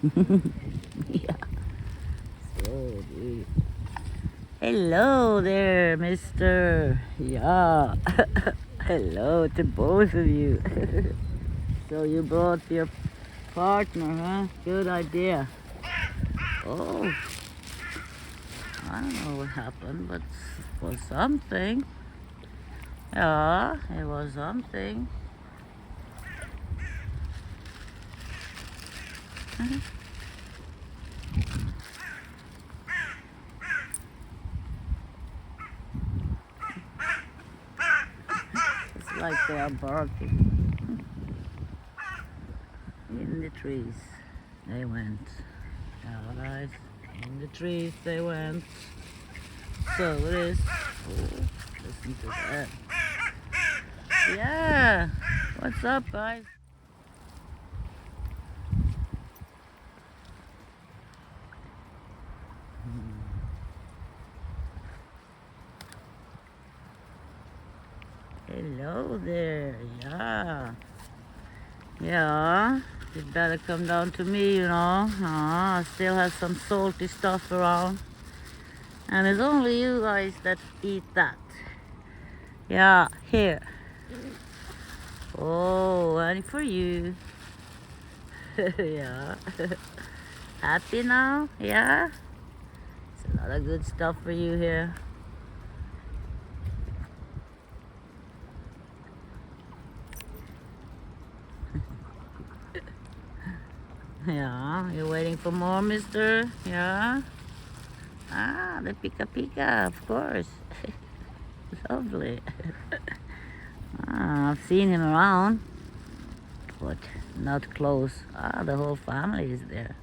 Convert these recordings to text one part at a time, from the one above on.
Yeah. So beautiful. Hello there, mister. Yeah. Hello to both of you. So you brought your partner, huh? Good idea. Oh, I don't know what happened, but it was something. Yeah, it was something. It's like they are barking. In the trees they went. Yeah, guys, in the trees they went. So it is. Oh, listen to that. Yeah, what's up, guys? Hello there. Yeah. Yeah. You better come down to me, you know. I still have some salty stuff around. And it's only you guys that eat that. Yeah, here. Oh, and for you. Yeah. Happy now? Yeah? It's a lot of good stuff for you here. Yeah, you're waiting for more, mister? Yeah? Ah, the Pika Pika, of course. Lovely. I've seen him around, but not close. The whole family is there.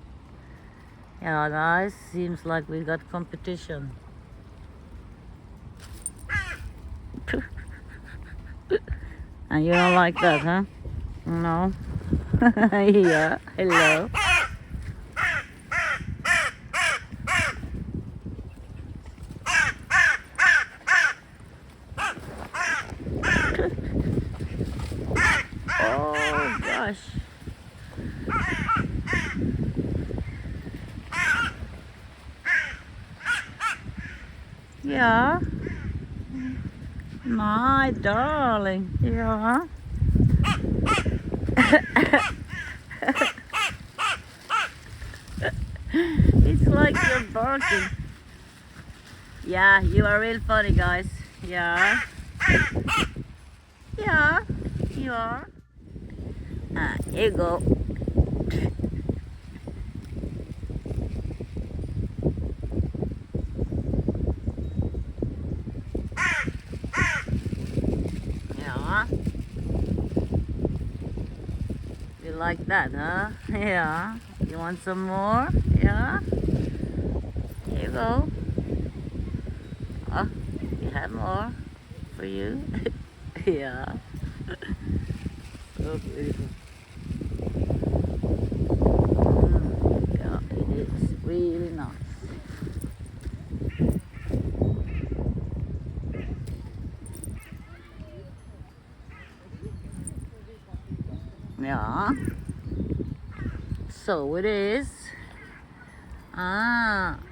Yeah, guys, seems like we got competition. And you don't like that, huh? No? Yeah, hello. Oh, gosh. Yeah. My darling. Yeah. It's like you're barking. Yeah, you are real funny, guys. Yeah. Yeah, you are. Here you go. Yeah. You like that, huh? Yeah. You want some more? Yeah. Here you go. You have more for you. Yeah. So beautiful. Yeah, it is really nice. Yeah. So it is.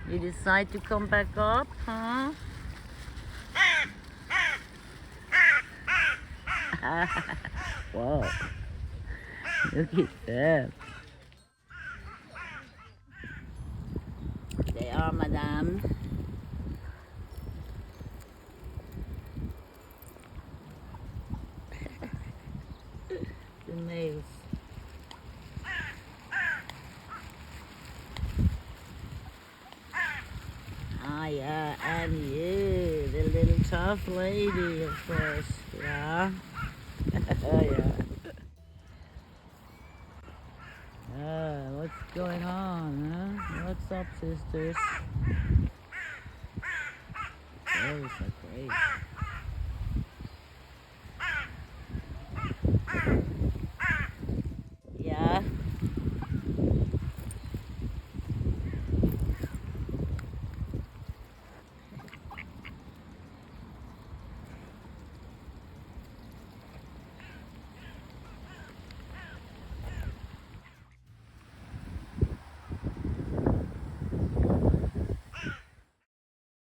You decide to come back up, huh? Wow. Look at that. They are, madame. The males. Yeah, and you, the little tough lady, of course. Yeah. Yeah. What's going on, huh? What's up, sisters? Oh, so great.